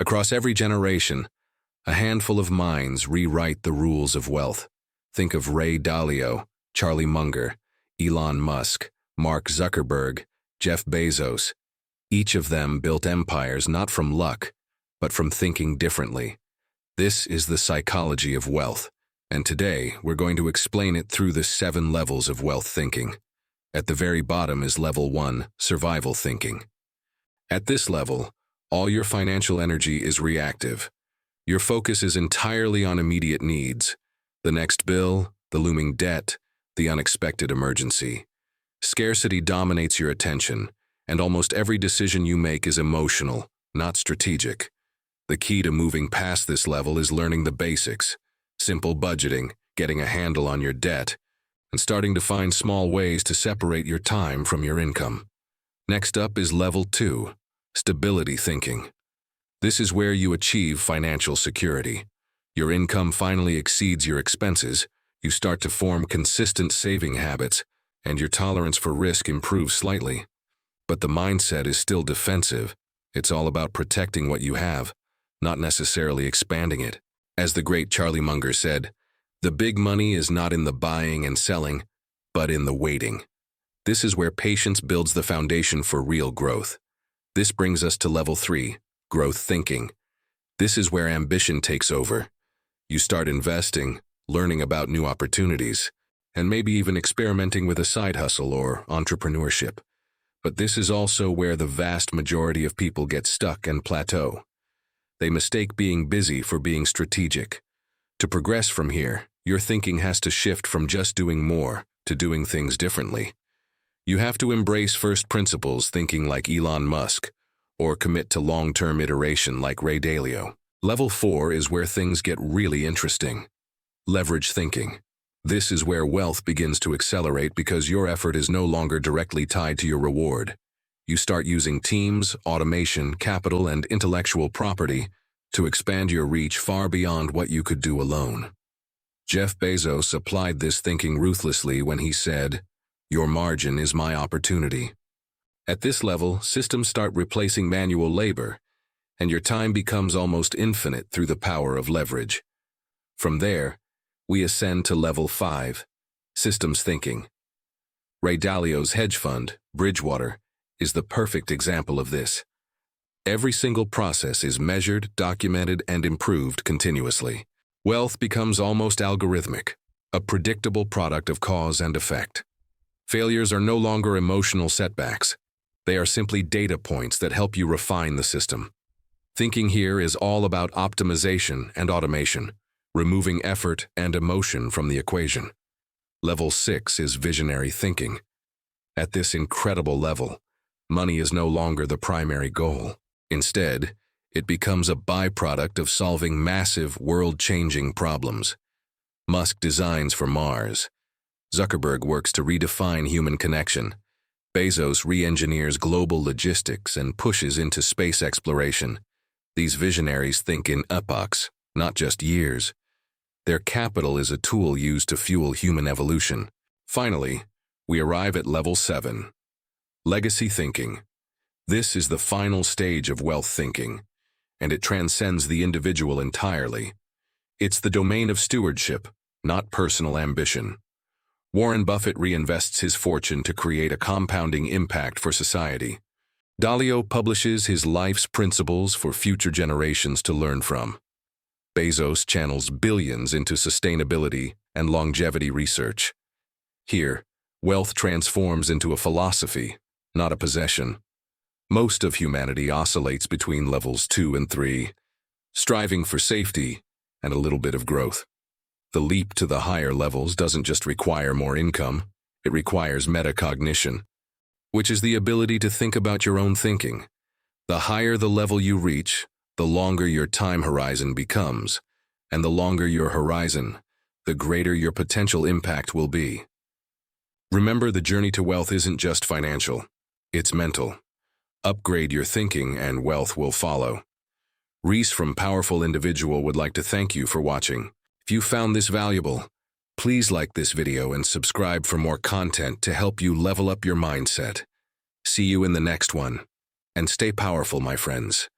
Across every generation, a handful of minds rewrite the rules of wealth. Think of Ray Dalio, Charlie Munger, Elon Musk, Mark Zuckerberg, Jeff Bezos. Each of them built empires not from luck, but from thinking differently. This is the psychology of wealth, and today we're going to explain it through the 7 levels of wealth thinking. At the very bottom is level 1, survival thinking. At this level, all your financial energy is reactive. Your focus is entirely on immediate needs: the next bill, the looming debt, the unexpected emergency. Scarcity dominates your attention, and almost every decision you make is emotional, not strategic. The key to moving past this level is learning the basics: simple budgeting, getting a handle on your debt, and starting to find small ways to separate your time from your income. Next up is level 2, stability thinking. This is where you achieve financial security. Your income finally exceeds your expenses, you start to form consistent saving habits, and your tolerance for risk improves slightly. But the mindset is still defensive. It's all about protecting what you have, not necessarily expanding it. As the great Charlie Munger said, "The big money is not in the buying and selling, but in the waiting." This is where patience builds the foundation for real growth. This brings us to level 3, growth thinking. This is where ambition takes over. You start investing, learning about new opportunities, and maybe even experimenting with a side hustle or entrepreneurship. But this is also where the vast majority of people get stuck and plateau. They mistake being busy for being strategic. To progress from here, your thinking has to shift from just doing more to doing things differently. You have to embrace first principles thinking like Elon Musk, or commit to long-term iteration like Ray Dalio. Level 4 is where things get really interesting. Leverage thinking. This is where wealth begins to accelerate because your effort is no longer directly tied to your reward. You start using teams, automation, capital, and intellectual property to expand your reach far beyond what you could do alone. Jeff Bezos applied this thinking ruthlessly when he said, "Your margin is my opportunity." At this level, systems start replacing manual labor, and your time becomes almost infinite through the power of leverage. From there, we ascend to level 5, systems thinking. Ray Dalio's hedge fund, Bridgewater, is the perfect example of this. Every single process is measured, documented, and improved continuously. Wealth becomes almost algorithmic, a predictable product of cause and effect. Failures are no longer emotional setbacks. They are simply data points that help you refine the system. Thinking here is all about optimization and automation, removing effort and emotion from the equation. Level 6 is visionary thinking. At this incredible level, money is no longer the primary goal. Instead, it becomes a byproduct of solving massive, world-changing problems. Musk designs for Mars. Zuckerberg works to redefine human connection. Bezos re-engineers global logistics and pushes into space exploration. These visionaries think in epochs, not just years. Their capital is a tool used to fuel human evolution. Finally, we arrive at level 7, legacy thinking. This is the final stage of wealth thinking, and it transcends the individual entirely. It's the domain of stewardship, not personal ambition. Warren Buffett reinvests his fortune to create a compounding impact for society. Dalio publishes his life's principles for future generations to learn from. Bezos channels billions into sustainability and longevity research. Here, wealth transforms into a philosophy, not a possession. Most of humanity oscillates between levels 2 and 3, striving for safety and a little bit of growth. The leap to the higher levels doesn't just require more income, it requires metacognition, which is the ability to think about your own thinking. The higher the level you reach, the longer your time horizon becomes, and the longer your horizon, the greater your potential impact will be. Remember, the journey to wealth isn't just financial, it's mental. Upgrade your thinking and wealth will follow. Reese from Powerful Individual would like to thank you for watching. If you found this valuable, please like this video and subscribe for more content to help you level up your mindset. See you in the next one. And stay powerful, my friends.